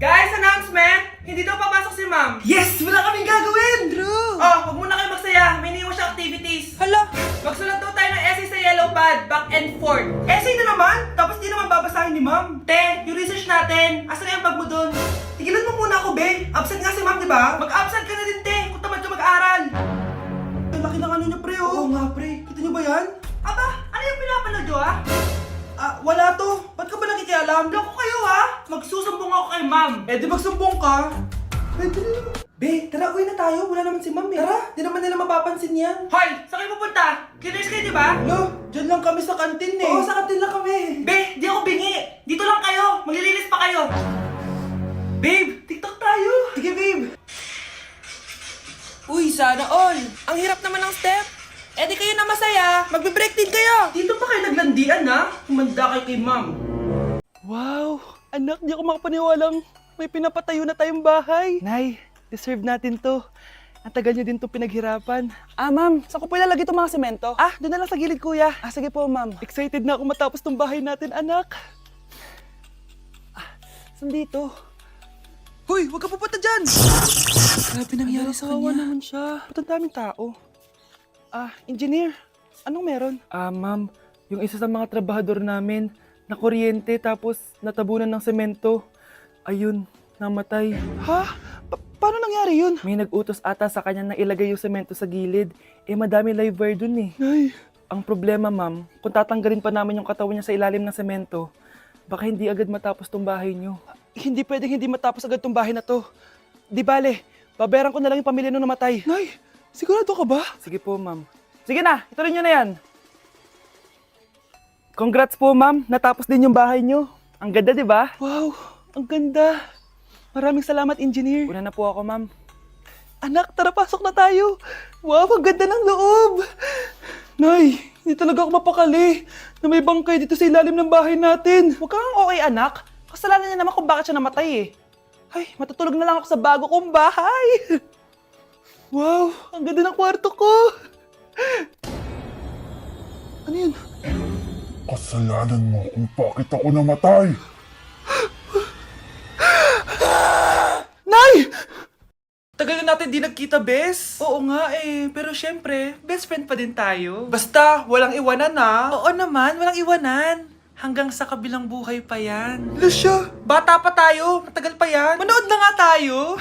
Guys, announcement! Hindi daw papasok si ma'am. Yes! Wala kaming gagawin! True! Oh, huwag muna kayo magsaya. May iniwan siya activities. Hala! Magsulat daw tayo ng essay sa yellow pad, back and forth. Essay na naman! Tapos di naman babasahin ni ma'am. Te, yung research natin. Asa na yung bag mo dun? Tigilan mo muna ako, be. Absent nga si ma'am, di ba? Mag-absent ka na din, te, kung tamad ka mag-aral. Ang laki ng ano niya, pre, oh. Oo nga, pre. Kita niyo ba yan? Aba, ano yung pinapanood nyo, ha? Wala to. Ba't ka ba nakikialam? Loko kayo, ha? Magsusumbong ako kay ma'am. Eh, di magsumbong ka. Pwede na naman. Be, tara, uwi na tayo. Wala naman si ma'am, eh. Tara, di naman nila mapapansin yan. Hoy, saan kayo pupunta? Cleaners kayo, di ba? Lo, dyan lang kami sa kantin, eh. Oo, sa kantin lang kami. Be, di ako bingi. Dito lang kayo. Maglilinis pa kayo. Babe, TikTok tayo. Sige, babe. Uy, sana all. Ang hirap naman ng step. Eh di kayo na masaya. Magbe-break din kayo. Dito pa kayo naglandian, ha? Humanda kayo kay ma'am. Wow! Anak, di ako makapaniwalang may pinapatayo na tayong bahay. Nay, deserve natin to. Ang tagal niyo din to pinaghirapan. Ma'am, saan ko po ilalagay itong mga semento? Doon na lang sa gilid, kuya. Sige po, ma'am. Excited na ako matapos tong bahay natin, anak. Saan dito? Hoy, huwag ka pupunta dyan! Grabe nangyari sa kanya. Naman siya. Ba't ang daming tao? Engineer, anong meron? Ma'am, yung isa sa mga trabahador namin, na kuryente tapos natabunan ng semento. Ayun, namatay. Ha? Paano nangyari yun? May nag-utos ata sa kanya na ilagay yung semento sa gilid. Madami live wire dun eh. Ay. Ang problema, ma'am, kung tatanggalin pa namin yung katawan niya sa ilalim ng semento, baka hindi agad matapos tong bahay niyo. Hindi pwedeng hindi matapos agad tong bahay na to. Di bale, babayaran ko na lang yung pamilya nung namatay. Nay, sigurado ka ba? Sige po, ma'am. Sige na, ituloy nyo na yan. Congrats po, ma'am. Natapos din yung bahay nyo. Ang ganda, di ba? Wow, ang ganda. Maraming salamat, engineer. Una na po ako, ma'am. Anak, tara, pasok na tayo. Wow, ang ganda ng loob. Nay, hindi talaga ako mapakali na may bangkay dito sa ilalim ng bahay natin. Huwag kang okay, anak. Kasalanan niya naman kung bakit siya namatay eh. Ay, matutulog na lang ako sa bago kong bahay. Wow, ang ganda ng kwarto ko. Ano yun? Kasalanan mo kung bakit ako namatay. Nay! Tagal na natin di nagkita, bes. Oo nga eh, pero syempre, best friend pa din tayo. Basta, walang iwanan, ha? Oo naman, walang iwanan. Hanggang sa kabilang buhay pa yan. Lusya, bata pa tayo. Matagal pa yan. Manood na nga tayo.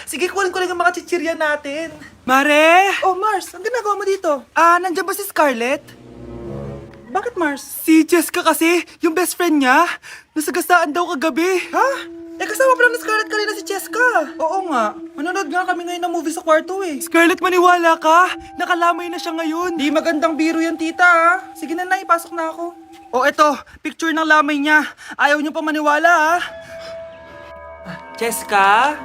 Sige, kunin ko lang ang mga chichirya natin. Mare! Oh, Mars, ang ginagawa mo dito? Nandiyan ba si Scarlett? Bakit, Mars? Si Jessica kasi, yung best friend niya, nasagasaan daw kagabi. Ha? Kasama pala ni Scarlett kanina si Cheska. Oo nga. Manonood nga kami ngayon ng movie sa kwarto eh. Scarlett, maniwala ka. Nakalamay na siya ngayon. Di magandang biro yan, tita, ha? Sige na, pasok na ako. O eto, picture ng lamay niya. Ayaw niyo pa maniwala, ha? Jessica?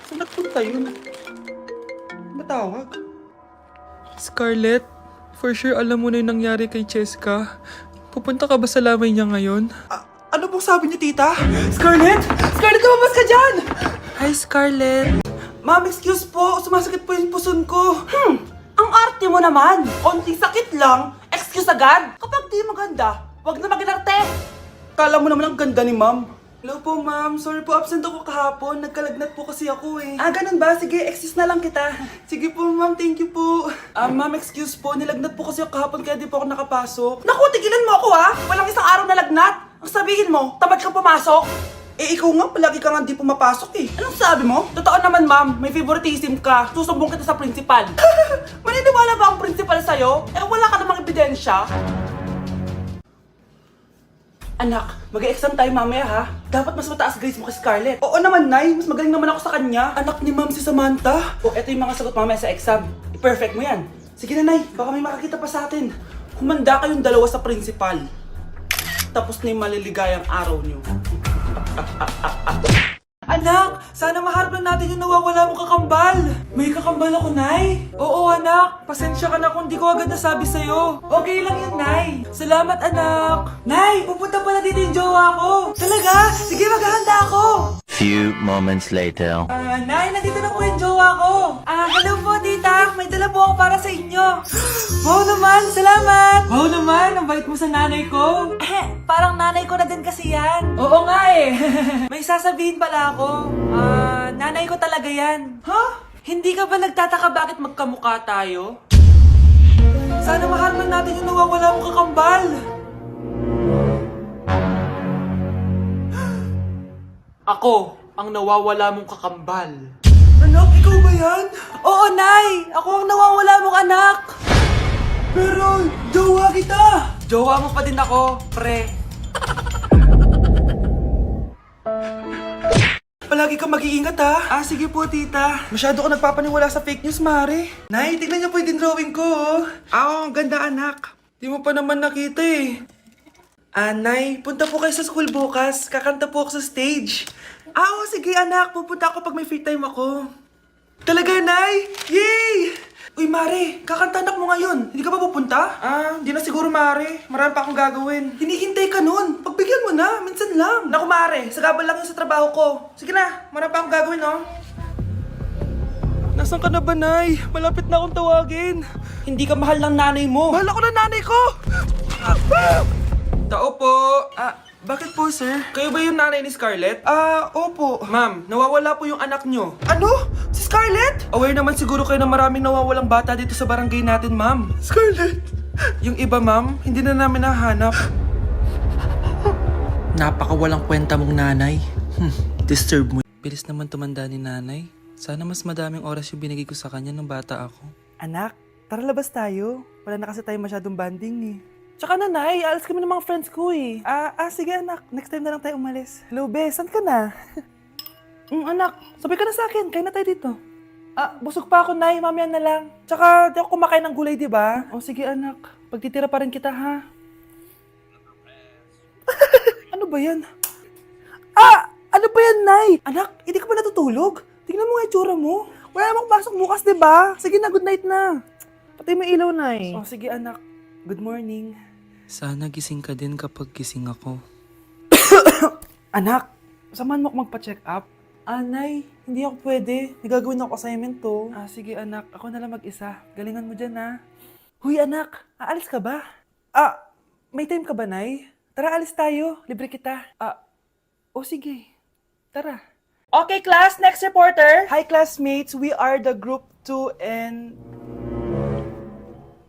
Saan nagpunta yun? Matawag? Scarlett, for sure alam mo na yung nangyari kay Jessica. Pupunta ka ba sa lamay niya ngayon? Ano pong sabi niyo, tita? Scarlett! Scarlett, lumabas ka dyan! Hi, Scarlett. Ma'am, excuse po. Sumasakit po yung puson ko. Ang arte mo naman. Konting sakit lang. Excuse agad. Kapag di maganda, wag na mag-inarte. Kala mo naman ang ganda ni ma'am. Hello po, ma'am. Sorry po, absent ako kahapon. Nagkalagnat po kasi ako eh. Ganun ba? Sige, excuse na lang kita. Sige po, ma'am. Thank you po. Ma'am, excuse po. Nilagnat po kasi ako kahapon kaya di po ako nakapasok. Naku, tigilan mo ako ha. Walang isang araw na lagnat. Ang sabihin mo, tamad kang pumasok. Ikaw nga, palagi ka nga di pumapasok eh. Anong sabi mo? Totoo naman ma'am, may favoritism ka. Susumbong kita sa principal. Maniniwala ba ang principal sa'yo? Wala ka namang ebidensya. Anak, mag-exam tayo mamaya ha. Dapat mas mataas grades mo kay Scarlett. Oo naman, Nay. Mas magaling naman ako sa kanya. Anak ni ma'am si Samantha. Eto yung mga sagot mamaya sa exam. I-perfect mo yan. Sige na, Nay. Baka may makakita pa sa atin. Humanda kayong dalawa sa principal. Tapos na yung maliligayang araw niyo. Anak, sana maharap na natin yung nawawala mong kakambal. May kakambal ako, Nay. Oo, anak. Pasensya ka na kung di ko agad nasabi sa'yo. Okay lang yun, Nay. Salamat, anak. Nay, pupunta pala dito yung jowa ko. Talaga? Sige, maghahanda ako. Few moments later. Nay, nandito na po yung jowa ko. Hello po, tita. May dala po ako para sa inyo. Wow naman, salamat. Wow naman, ang bait mo sa nanay ko. Parang nanay ko na din kasi yan. Oo nga eh. May sasabihin pala ako. Nanay ko talaga yan. Ha? Hindi ka ba nagtataka bakit magkamukha tayo? Sana maharman natin yung nawawala mong kakambal. Ako, ang nawawala mong kakambal. Anak, ikaw ba yan? Oo, Nay! Ako ang nawawala mong anak! Pero, jowa kita! Jowa mo pa din ako, pre. Palagi kang mag-iingat ha. Sige po, tita. Masyado ka nagpapaniwala sa fake news, Mare. Nay, tignan niyo po yung drawing ko, oh. Ang ganda, anak. Di mo pa naman nakita eh. Nay, punta po kayo sa school bukas. Kakanta po ako sa stage. Sige, anak. Pupunta ako pag may free time ako. Talaga, Nay? Yay! Uy, Mare, kakanta anak mo ngayon. Hindi ka pa pupunta? Hindi na siguro, Mare. Marami pa akong gagawin. Hinihintay ka nun. Pagbigyan mo na. Minsan lang. Naku, Mare. Sagabal lang yun sa trabaho ko. Sige na. Marami pa akong gagawin, no? Nasaan ka na ba, Nay? Malapit na akong tawagin. Hindi ka mahal ng nanay mo. Mahal ako ng nanay ko! Tao po. Bakit po, sir? Kayo ba yung nanay ni Scarlett? Opo. Ma'am, nawawala po yung anak nyo. Ano? Si Scarlett? Aware naman siguro kayo na maraming nawawalang bata dito sa barangay natin, ma'am. Scarlett? Yung iba, ma'am, hindi na namin nahanap. Napakawalang kwenta mong nanay. Disturb mo. Bilis naman tumanda ni nanay. Sana mas madaming oras yung binigay ko sa kanya nung bata ako. Anak, tara labas tayo. Wala na kasi tayo masyadong banding eh. Tsaka nanay, alas kami ng mga friends ko eh. Sige anak, next time na lang tayo umalis. Hello, be, saan ka na? Anak, sabay ka na sa akin, kain na tayo dito. Busog pa ako, nay, mamaya na lang. Tsaka, di ako kumakain ng gulay, di ba? Sige anak, pagtitira pa rin kita, ha? Ano ba yan? Ano ba yan, nay? Anak, hindi ka ba natutulog? Tingnan mo nga yung tsura mo. Wala namang pasok bukas, di ba? Sige na, good night na. Patay mo ilaw, nay. Sige anak, good morning. Sana gising ka din kapag gising ako. Anak, samahan mo ako magpa-check up. Nay, hindi ako pwede. May gagawin ako assignment to. Sige anak, ako na lang mag-isa. Galingan mo dyan ha. Huy anak, aalis ka ba? May time ka ba, Nay? Tara, alis tayo. Libre kita. Sige. Tara. Okay, class. Next reporter. Hi, classmates. We are the group 2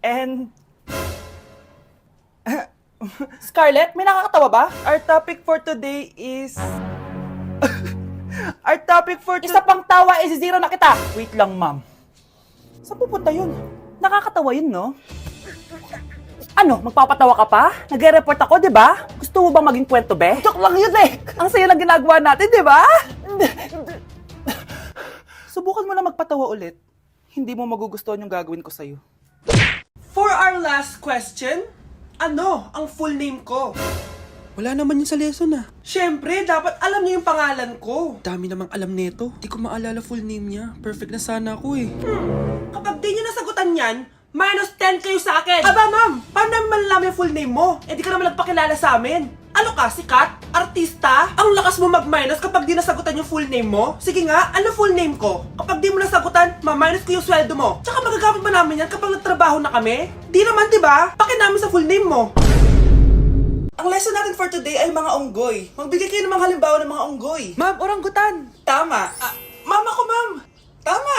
and... Scarlett, may nakakatawa ba? Our topic for today is... Isa pang tawa is zero na kita. Wait lang, ma'am. Saan pupunta yun? Nakakatawa yun, no? Ano, magpapatawa ka pa? Nagre-report ako, di ba? Gusto mo bang maging kwento, be? Joke lang yun, eh. Ang saya lang ginagawa natin, di ba? Subukan mo na magpatawa ulit. Hindi mo magugustuhan yung gagawin ko sa'yo. For our last question, ano ang full name ko? Wala naman yun sa lesson Siyempre, dapat alam niyo yung pangalan ko. Dami namang alam nito. Di ko maalala full name niya. Perfect na sana ako eh. Kapag di niyo nasagutan yan, minus 10 kayo sa akin. Aba, ma'am, paano namin malalaman yung full name mo? Di ka naman nagpakilala sa amin. Ano ka, sikat? Artista? Ang lakas mo mag-minus kapag di nasagutan yung full name mo? Sige nga, ano full name ko? Kapag di mo nasagutan, ma-minus ko yung sweldo mo. Tsaka magagamit ba namin yan kapag nagtrabaho na kami? Di naman, diba? Pakin namin sa full name mo. Ang lesson natin for today ay mga unggoy. Magbigay kayo ng mga halimbawa ng mga unggoy. Ma'am, oranggutan. Tama. Ma'am ako, ma'am. Tama.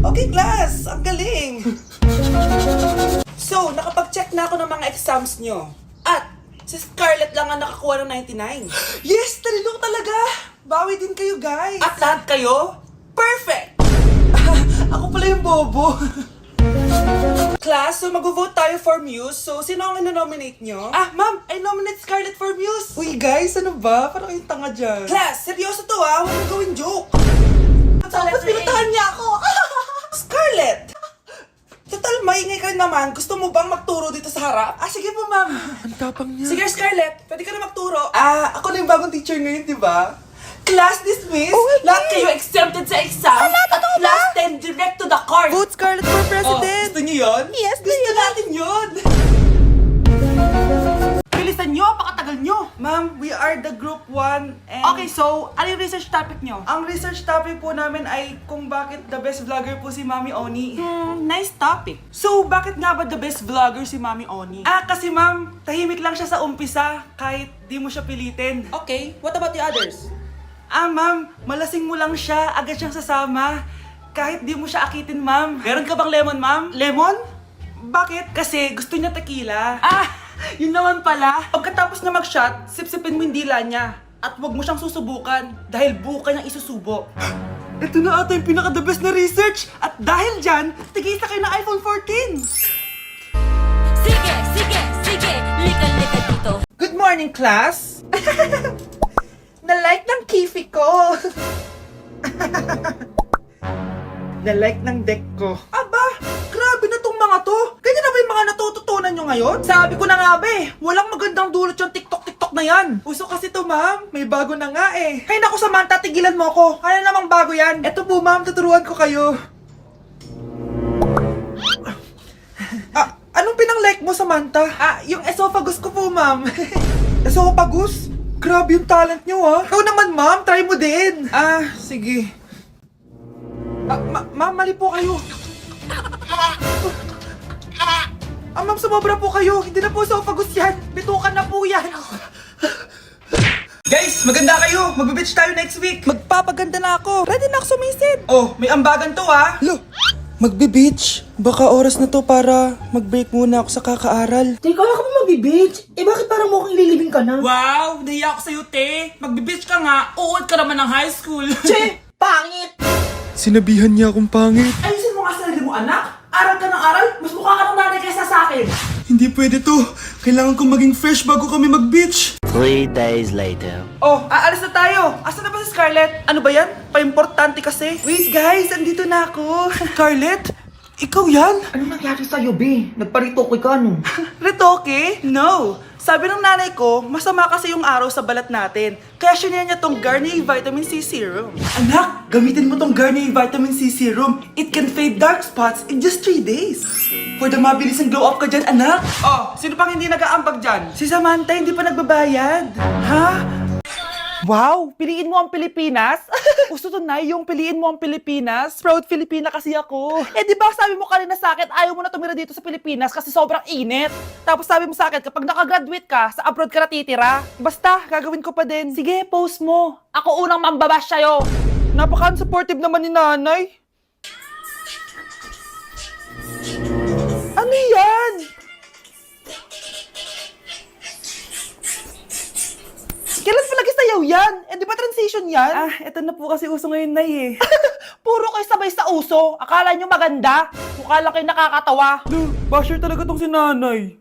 Okay, class. Ang galing. So, nakapag-check na ako ng mga exams nyo. At, si Scarlett lang ang nakakuha ng 99. Yes! Talino talaga! Bawi din kayo, guys. At lahat kayo, perfect! Ako pala yung bobo. Class, so mag-vote tayo for Muse. So, sino ang ino-nominate nyo? Ma'am, I nominate Scarlett for Muse. Uy, guys, ano ba? Parang yung tanga dyan. Class, seryoso to ha. Huwag mo gawin joke. Tapos pinuntahan niya ako. Scarlett! Total, maingay ka naman. Gusto mo bang magturo dito sa harap? Sige po, ma'am. Ang tapang niya. Sige, Scarlett. Pwede ka na magturo. Ako na yung bagong teacher ngayon, di ba? Class dismissed. Lahat kayo exempted sa exam. At class 10 direct to the card. Vote Scarlett for president! Gusto niyo yun? Yes, gusto natin yun. Bilis bilisan nyo, pakatagal nyo. Ma'am, we are the group 1 and... Okay, so, ano yung research topic nyo? Ang research topic po namin ay kung bakit the best vlogger po si Mami Oni. Nice topic. So, bakit nga ba the best vlogger si Mami Oni? Kasi ma'am, tahimik lang siya sa umpisa kahit di mo siya pilitin. Okay, what about the others? Ma'am, malasing mo lang siya, agad siyang sasama. Kahit di mo siya akitin, ma'am. Meron ka bang lemon, ma'am? Lemon? Bakit? Kasi gusto niya tequila. Yun naman pala. Pagkatapos niya mag-shot, sipsipin mo yung dila niya. At huwag mo siyang susubukan dahil buo ka niyang isusubo. Ito na ata yung pinaka-the best na research. At dahil dyan, tigisa kayo ng iPhone 14. Sige, sige, sige, lika-lika dito. Good morning, class! Na-like ng kifi ko! Na-like ng deck ko. Aba! Grabe na tong mga to! Ganyan na ba yung mga natututunan nyo ngayon? Sabi ko na nga ba eh, walang magandang dulot yung TikTok na yan. Uso kasi to, ma'am. May bago na nga eh. Hay naku, Samantha, tigilan mo ako. Ano namang bago yan? Eto po, ma'am, tuturuan ko kayo. Anong pinang-like mo, Samantha? Yung esophagus ko po, ma'am. Esophagus? Grabe yung talent nyo, ah. Ikaw naman, ma'am. Try mo din. Sige. Ma'am, mali po kayo. Ma'am, sumobra po kayo. Hindi na po esophagus yan. Bitukan na po yan. Guys, maganda kayo. Magbe-beach tayo next week. Magpapaganda na ako. Ready na ako sumisid. Oh, may ambagan to, ah. Lo, magbe-beach? Baka oras na to para mag-break muna ako sa kakaaral. Teka, wala ka ba mag-beach? Bakit parang mukhang ililibing ka na? Wow, nahiya ako sa'yo, te. Magbe-beach ka nga. Uod ka naman ng high school. Che! Pangit! Sinabihan niya akong pangit. Ayusin mo nga sarili mo, anak. Aral ka ng aral. Mas mukha ka ng nanay kaysa sa akin. Hindi pwede to. Kailangan kong maging fresh bago kami mag-beach. 3 days later. Oh, aalis na tayo. Asan na ba si Scarlett? Ano ba yan? Pa-importante kasi. Wait guys, andito na ako. Scarlett? Ikaw yan? Ano nangyari sa'yo, be? Nagparitoke ka, no? Retoke? No. Sabi ng nanay ko, masama kasi yung araw sa balat natin. Kaya sinaya niya tong Garnier Vitamin C Serum. Anak, gamitin mo tong Garnier Vitamin C Serum. It can fade dark spots in just 3 days. For the mabilis ang glow up ka dyan, anak. Oh, sino pang hindi nag-aambag dyan? Si Samantha hindi pa nagbabayad. Ha? Wow! Piliin mo ang Pilipinas? Gusto to na yung piliin mo ang Pilipinas? Proud Filipina kasi ako. Di ba sabi mo kanina sa akin, ayaw mo na tumira dito sa Pilipinas kasi sobrang init. Tapos sabi mo sa akin, kapag nakagraduate ka, sa abroad ka na titira. Basta, gagawin ko pa din. Sige, post mo. Ako unang mambabash sa'yo. Napaka-supportive naman ni nanay. Ano yan? Kailan pa lagi sayaw yan? Di ba transition yan? Eto na po kasi uso ngayon, Nay eh. Puro kayo sabay sa uso. Akala nyo maganda. Mukha lang kayo nakakatawa. Basher talaga tong si nanay.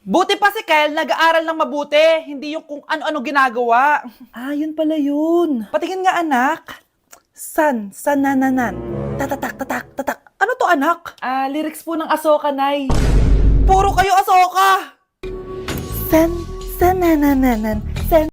Buti pa si Kyle, nag-aaral ng mabuti. Hindi yung kung ano-ano ginagawa. Yun pala yun. Patingin nga, anak. Sanananan. Tatak. Ano to, anak? Lyrics po ng Asoka, Nay. Puro kayo Asoka. Sanananan.